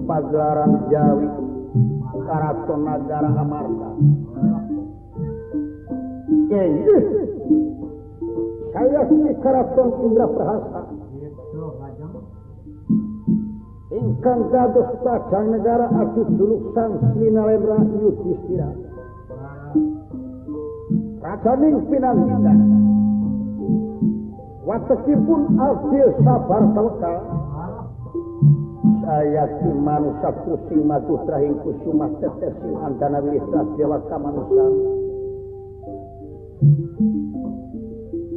Pagelaran Jawi Karaton Nagara Amarta. Saya di Karaton Indra Prahasa. Ingkang dados Bajang Negara adu juluk Sang Srinalendra Yudhistira. Rajaning pinanggita. Watekipun adil sabar tawakal. Saya si manusia kusing madu trahing kusumah tetes sing andana wilih dewa kamanusan.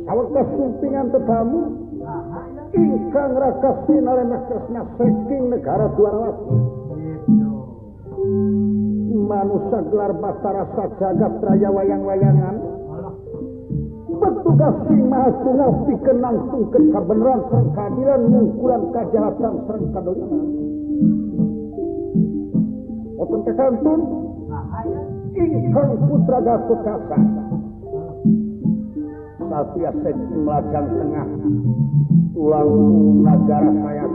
Sawetara sumpingan tetamu ingkang Raka Sinarena Kresna saking negara Dwarawati. Manusia gelar Batara Sajagat Raya wayang-wayangan. Petugas sing maha tunggal pikenang tungket kabeneran sareng keadilan mungkulan kajahatan sareng kadolinan. Wonten kakantun ingkang putra Gatotkaca. Satria Sedi Melajang Tengah tulang nagara saya.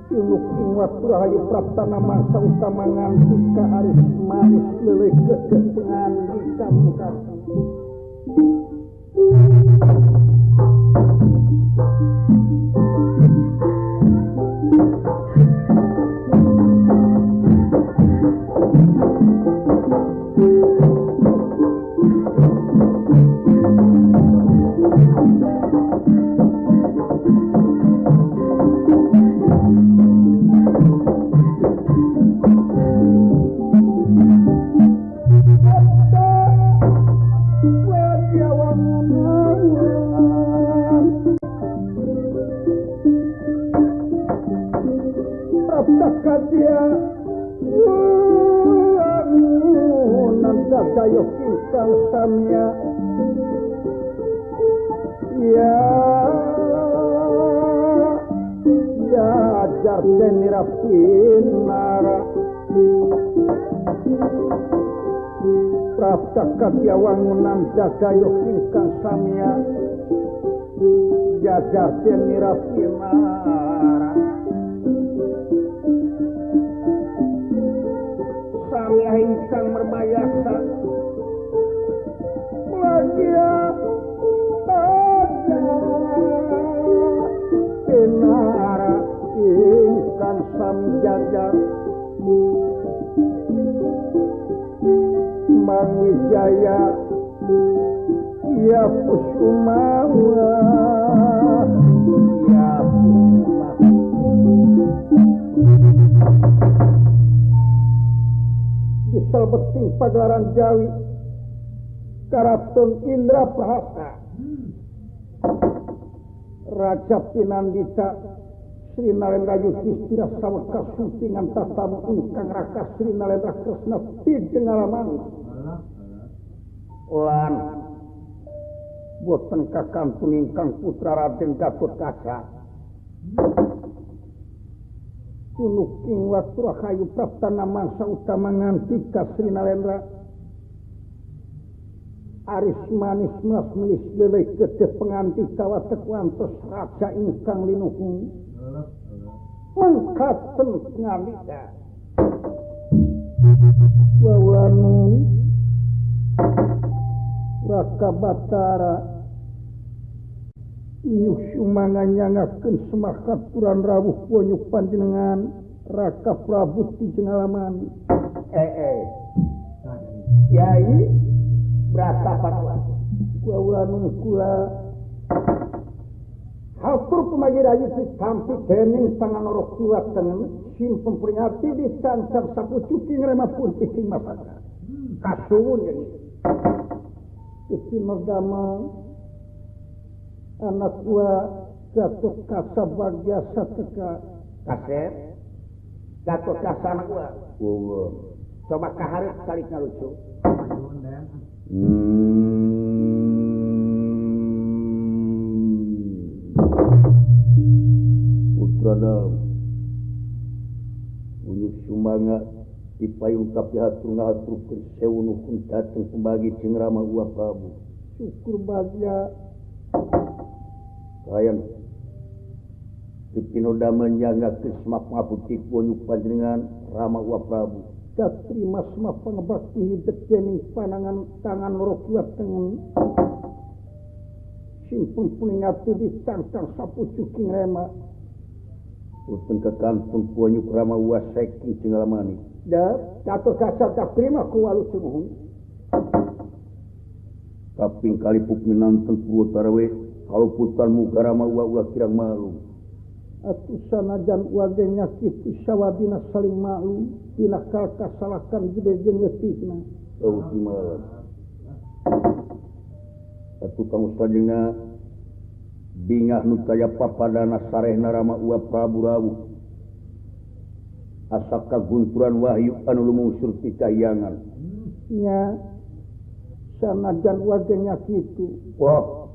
Iluk ingwat Rahayu Praptana mangsa utama ngantika aris manis leleh gegeh pengandika mukasi. Wangunan jagayok ingkang samya jajar denirapinara samya ingkang mermayasa lagia pada pinara ingkang samjajar Mang Wijaya ya Kusumawa ya Kisal beting pagelaran Jawi Karaton Indra Prahasta Raja Pinandita Sri Nalendra Yudhistira saweka sumpingan tatamu ingkang Raka Sri Nalendra Kresna Pijengalaman lan boten kakantun ingkang putra Raden Gatotkaca Cunuking waktu Rahayu Praptana mangsa utama ngantika Sri Nalendra Aris manis mas menis leleh gede pengantika watek wantos raja ingkang linuhung mengkaten ngalika wawanu Raka Batara inyuh sumanganya ngaken semakat puran rawuh ponyuk panjenengan Raka Prabu Tijengalaman Yai berasa patwa wawanu kula hatur pemagirayu ditampi dening panganorok kiwaten sim pemperingati disancar sapucuki ngrema putih ing masaka kasuwun jadi Gusti Magama anak gua Gatotkaca bagya sateka kaset Gatotkaca anak gua coba kaharep kali ngalucu putrana unyuk sumanga dipayung tapi hatur ngahaturkeun sewunuhun dateng pembagi jeung Rama Uwa Prabu syukur bagya kayan Dipinoda menyangakeun semak ngaputik unyuk panjenengan Rama Uwa Prabu katrima semak pangabakti hidup jening panangan tangan rokiwat tengen simpun puningati disangkang sapucuking rema utun kekantun puanyuk Rama Uwa Saking Jenggalamani da Gatotkaca kaprima kuwalu semuhun kaping kalipuk minanten Purwotarawe kalau putan muka Rama Uwa ulah kirang malu atuh sanajan wage nyakitu sawadina saling malu tina kasalakan gede jeung letihna ugi malam atuh kang sadina bingah nu kaya papadana sarehna Rama Uwa Prabu rawuh asa kagunturan wahyu anu lumungsur ti kahyangan nya sanajan wage nyakitu wah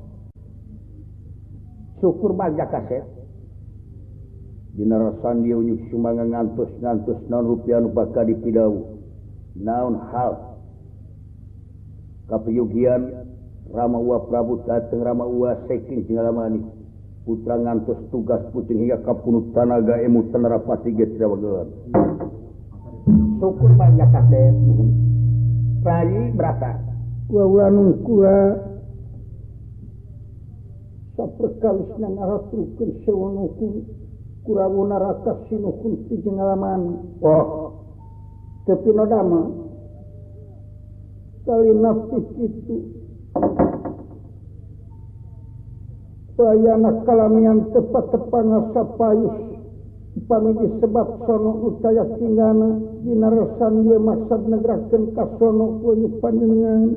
syukur bagja kaset dina rasan dia unyuk sumanga ngantos naon rupiah nu bakal dipidawu naon hal kapiyugian Rama Uwa Prabu dateng Rama Uwa Saking Jenggalamani putra ngantos tugas puting hingga kapunut tanaga emu Tanarapati geus dawagelan syukur banyak kaset Rai berasa wawanung kula saperkalisna ngahaturkeun sewunuhun Kurawuna Raka Sinuhun Tijengalaman Dipinoda mah kalina kitu bayana kalamian tepat-tepana sapayus upami disebab sono utaya tinggana dina resan dia maksad negrakeun ka sono punyuk panjenengan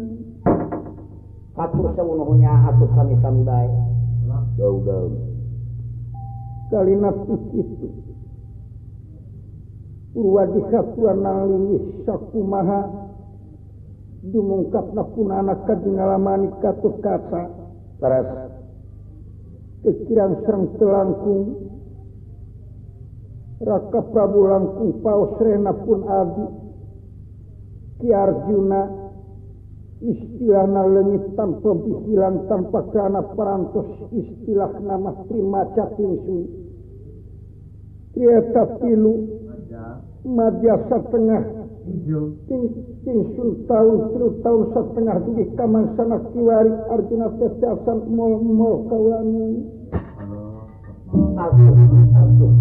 atur sewunuhnya atur sami-sami bae daud kalina itu Purwadikatuana lilis sakumaha dumungkapna punana ka Jenggalamani Gatotkaca taras kekirang sereng telangkung Raka Prabu langkung paos rena pun abdi Ki Arjuna istilahna leungit tanpa bisilan tanpa kana parantos istilah nama trimaca tingsu Trieta pilu madya satengah tingsun tahun 3 tahun setengah dugi kamangsana kiwari Arjuna pecasan mol kawani aduh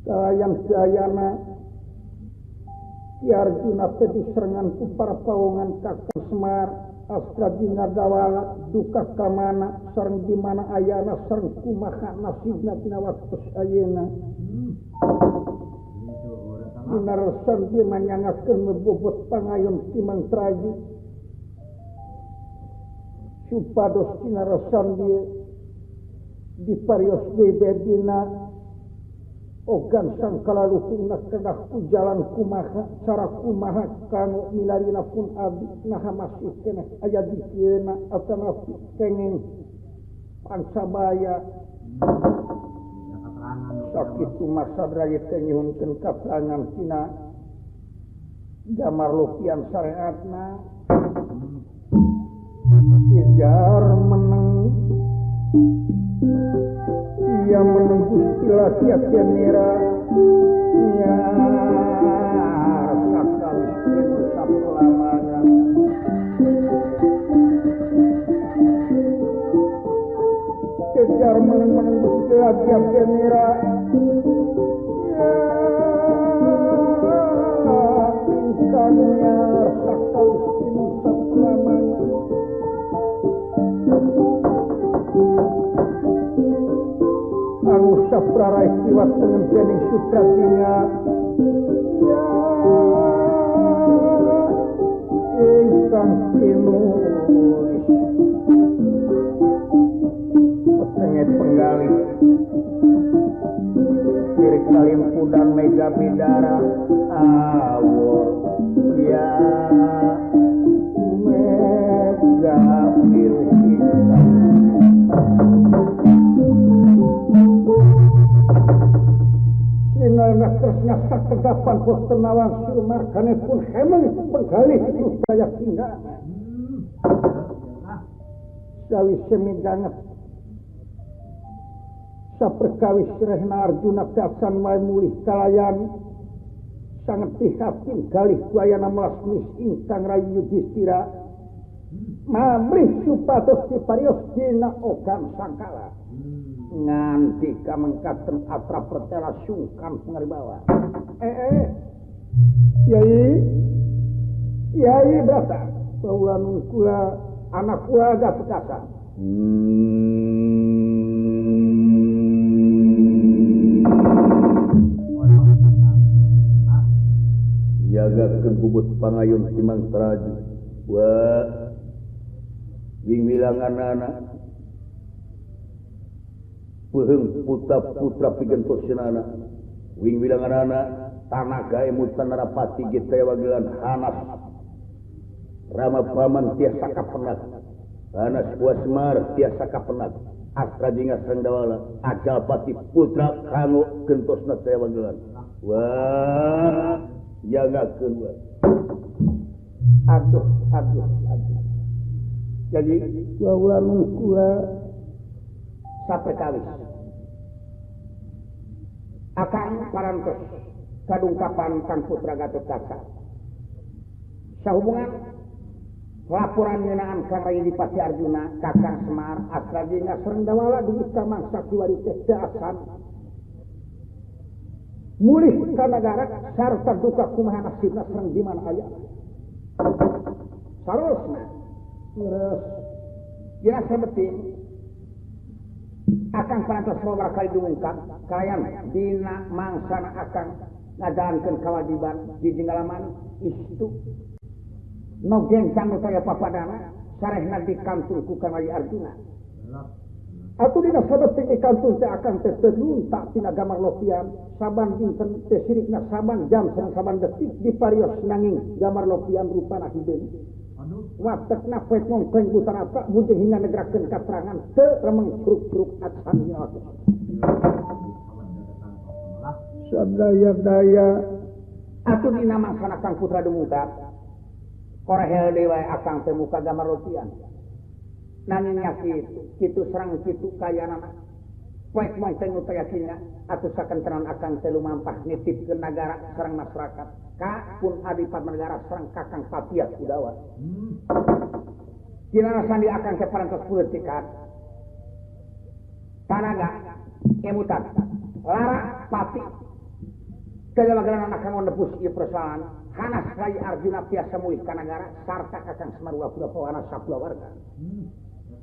kalayang sayana Ki Arjuna teh diseranganku para pawongan Kakang Semar astra dina dawala duka kamana sareng di mana ayana sareng kumaha nasibna dina waktu ayeuna dina resan dia manyangakeun bobot pangayon ti Mantraju supados dina resan dia diparios bebedina ogan sangkala luhungna kedah ku jalan kumaha cara kumaha kanggo milarina pun abdi naha masih keneh aya dikeuna atana kenging pansabaya sakitu masadraya teh nyuhunkeun katerangan tina gamar lupian syariatna Ijar meneng ia menunggu istilah tiap-tiap merah ya sakal istri sapelamanya kejar menunggu istilah tiap-tiap merah ya ingkannya sakal istri sapelamanya anu saprarai kiwat pengempening sutra singa ya ingkang tinulis petenget penggalih kirik kalimpu dan mega bidara awor ya mega biru hitam Sinalna tresna sakedapan pos tenawang Sumar kanepun hemeng penggalih supaya tinggal sawise midanget saperkawis Rehna Arjuna kasan wae mulih kalayan sanget pihatin galih kuayana melasmis ingkang Rayu Yudhistira mamrih supados diparios dina ogan sangkala nganti kamengkaten atra pertela sungkan pangaribawa Yai berasa bahwa nungkula anak keluarga perkasa jagakeun bubut pangayon ti Mantraju wa wingwilanganana peheung putra-putra pikeun posyeunana wingwilanganana tanaga emutan Narapati ge teh wagelan Hanas Rama paman tiasa kapenat Hanas Wasmar tiasa kapenat astra jinga Sendawala Ajalpati putra kanggo gentosna teh wagelan wah jagakeun wa aduh jadi bahwa nungkula saperkawis akan parantos kadungkapan Kang Putra Gatotkaca sahubungan laporan ngeunaan Kang Rayidipati Arjuna Kakang Semar Astrajina Sendawala dugi ka mangsa kiwari teh daasan mulih ka nagara sarta duka kumaha nasibna sareng di mana aya sarosna terus jelas penting akan parantos loba kali diungkap kalian dina mangsana akan ngajalankeun kewajiban di jinggalaman istu no gencang saya papadana sarehna dikantul ku Kang Arjuna atuh dina sabeting ikantul teh akan teh terluntak tina gamar lopian saban dinten teh sirikna saban jam sareng saban detik diparios nanging gamar lopian rupana hideung watekna poe ngongkeng butarata mujeng hingga negerakeun katerangan teu remeng curug-curug atsan nyawa sadaya-daya atuh dina mangsana Kang Putra Dumungkat korehel dewa akang teh muka gambar lopian nanging nya kitu serang kitu kayanana poe ngongkeng nu teh yakinna atuh sakentenan akang teh lumampah nitipkeun nagara sareng masyarakat ka pun adipat negara sareng Kakang Papias Kudawa dina sandi akan keparantos peutekan tanaga emutan lara pati kajawagalan anak kang nepus ieu persoalan Hanas Rai Arjuna biasa mulih ka nagara sarta kakang Semarua Purapawana sakulawarga.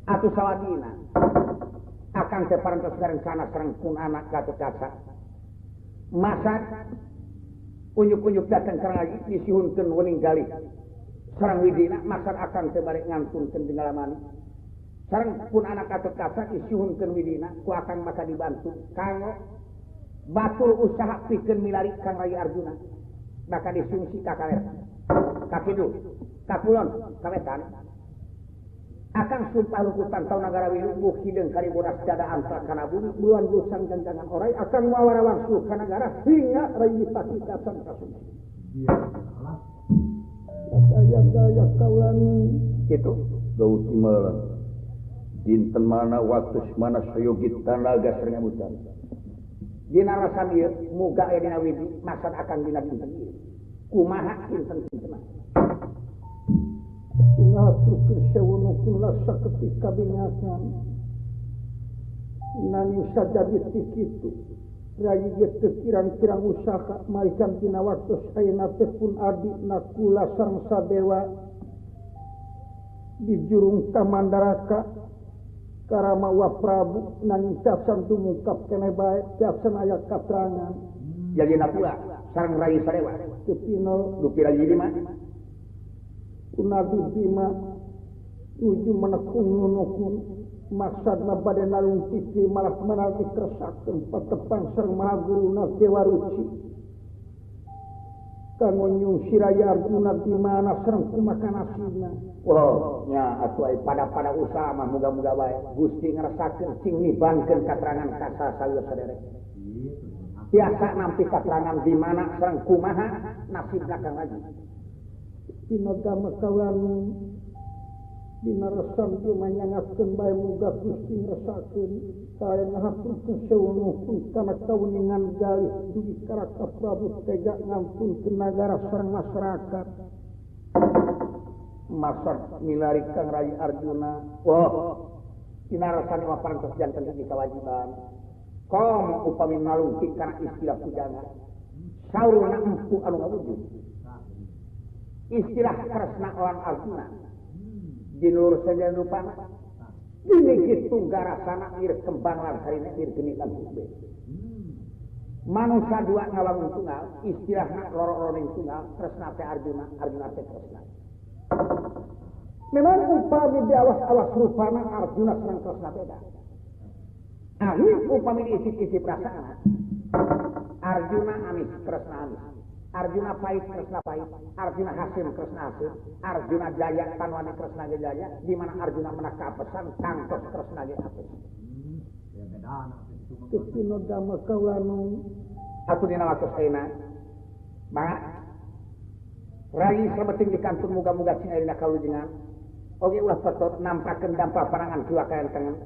Atuh sawadina akang teh parantos ngarencana sareng pun anak Gatotkaca. Masak unyuk-unyuk datang ka lagi disihunkeun wening galih sareng Widina masak akang teh bari ngantunkeun di ngalamani. Sareng pun anak Gatotkaca disihunkeun Widina ku akang maka dibantu kanggo batul usaha pikeun milari Kang Rai Arjuna. Maka disungsi ka kaler. Ka kidul, ka kulon, ka wetan. Akang sumpah lukutan tahu nagara wilu buh hideung kari bodas dada antar kana bumi bulan busang jangan orai akan mawara wangsul ka nagara hingga rayi pati kasan kasumsi. Daya kaulan kitu gauti malan. Dinten mana waktu mana sayogit tanaga sareng mutan. Dina rasan ieu muga aya dina widi maksud akan dina dinten ieu. Kumaha dinten-dinten. Ngaturkeun sewunukun lasa ketika bingasan. Nanging sajadi ti kitu. Rayi teu kirang-kirang usaha maikan dina waktu ayeuna teh pun adina kula sang sadewa di jurung Kamandaraka Karamawa Prabu nanging casan tumungkap kene bae casan aya katerangan. Jagina pula sareng Rayi Sadewa teu pinol dupi Rayi Bima. Nabi Bima tuju menekung nunukun maksudna bade nalung titi malah menalti kersakeun patepang sareng mahaguruna Dewaruci kanggo nyungsi Rai Arjuna di mana sareng kumaha nasibna. Wow, nya atuh pada usaha mah muga-muga bae Gusti ngerasakeun cing nibankeun katerangan ka sasaleur saderek. Biasa nampi katerangan di mana sareng kumaha nasibna Kang Rayi. Dina gama kaulan dina resan ieu manyangatkeun bae muga Gusti ngerasakeun sae ngahaturkeun seunuhkeun kana kauningan galih dugi karaka Prabu tega ngampunkeun nagara sareng masyarakat. Maksud milari Kang Rai Arjuna. Wah, dina resan mah parantos janten di kewajiban. Kom upami nalungtik kana istilah pujana. Sauruna empu anu ngawujud. Istilah Kresna lawan Arjuna dinur saja rupana dini kitu garasana mir kembang lan harina mir genitan hubbe manusia dua ngalamun tunggal istilahna loro-loroning tunggal Kresna teh Arjuna Arjuna teh Kresna. Memang upami di awas-awas rupana Arjuna sareng Kresna beda. Amin upami isi-isi perasaan Arjuna amis Kresna amis. Arjuna pahit Kresna pahit, Arjuna hasim Kresna hasim, Arjuna jaya tanwani Kresna ge jaya, di mana Arjuna menak kapesan kangtos Kresna ge apes. Kepino dama kaulanu atuh dina waktu saena. Mangga Rayi sabeting di kantun muga-muga cing ayeuna kalujengan. Oge ulah petot nampakeun dampal parangan kiwa kaentengan.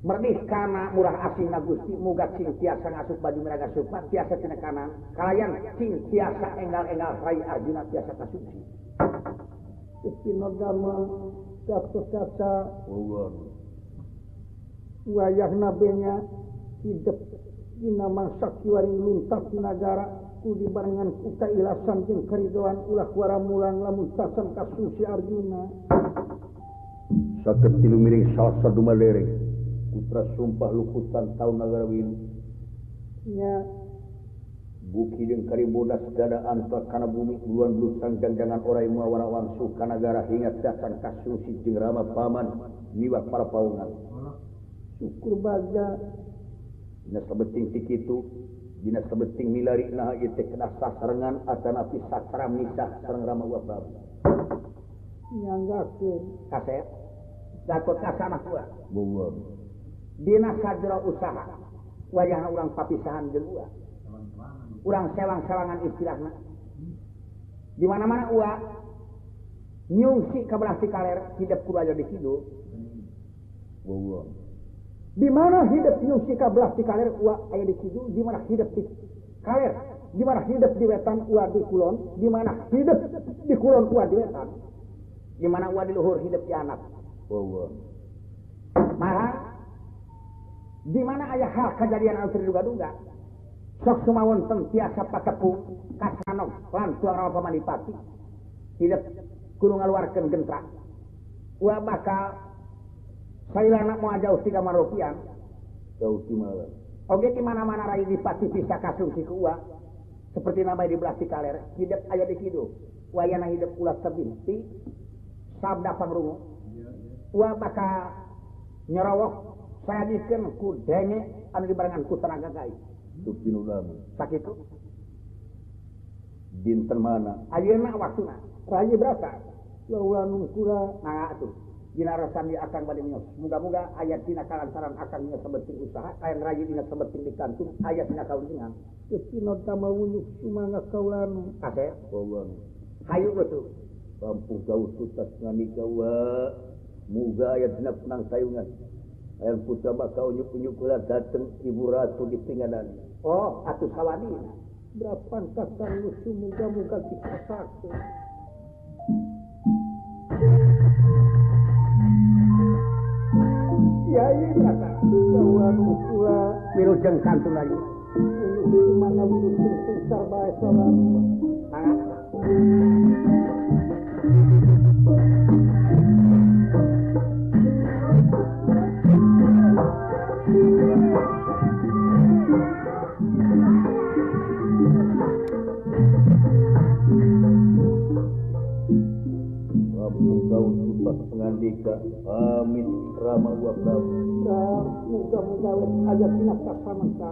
Merdih kana murah asihna Gusti muga cing tiasa ngasup baju meraga supat tiasa tina kanan kalayan cing tiasa enggal-enggal Rai Arjuna tiasa kasumsi. Kepino dama Gatotkaca wayahna benya hidup dina mangsa kiwaring luntak di nagara ku dibarengan ku kailasan jeung karidoan ulah waramulang lamun casan kasumsi Arjuna. Saged tilu miring salsa dumalereng putra sumpah lukutan tahu nagara wilu nya buki jeung kari bodas dada antar kana bumi buluan blusang jangan orai muawana wangsu ka nagara hingga casan kasungsi jeung rama paman niwah para paungan syukur baga dina sabeting ti kitu dina sabeting milari naha ieu teh kedah sasarengan atanapi sakra misah sareng Rama wa Prabu nyanggakeun kasep Gatotkaca anak kula buang dina sajro usaha wayahna urang papisahan jeung ua urang sewang-sewangan istilahna di mana-mana ua nyungsi ka belah ti kaler hidup kudu aya di kidul di mana hidup nyungsi ka belah ti kaler ua aya di kidul di mana hidup di kaler di mana hidup di wetan ua di kulon di mana hidup di kulon ua di wetan di mana ua di luhur hidup di anak maha di mana aya hal kejadian anu terduga-duga sok sumawon tiasa patepung kasanok lan tuang rawa pamanipati hidup kudu ngaluarkeun gentra wa bakal sailana mau jauh 3 rupiah jauh di malam oge di mana-mana rai dipati bisa kasungsi ku wa seperti nama di belah kaler hidup aya di kidu wayana hidup ulah terbinti sabda pangrungu wa bakal nyerowok saya dikeun ku denge anu dibarengan ku tenaga gaib Tupinu Damu sakitu dinten mana ayeuna waktuna rayi berapa ulah nungkura nah atuh dina rasami akan bade nyos muga-muga aya dina kalantaran akan nya sabeting usaha aya rayi dina sabeting di kantung aya dina kawinan tepino tamawunyuk sumanga kaulanu ase kawan hayu betul kampung jauh tutas nganika wa muga aya dina penang sayungan aya putra bakal unyuk-unyuk kula dateng ibu ratu di pingadan oh atuh sawadi berapa angkatan musuh muga-muga dikasakeun Yai kata bahwa nukula wilujeng kantun lagi untuk mana wilujeng sensar bae salam pengandika amin rama wa prabu muga-muga wes aja tina kasamangka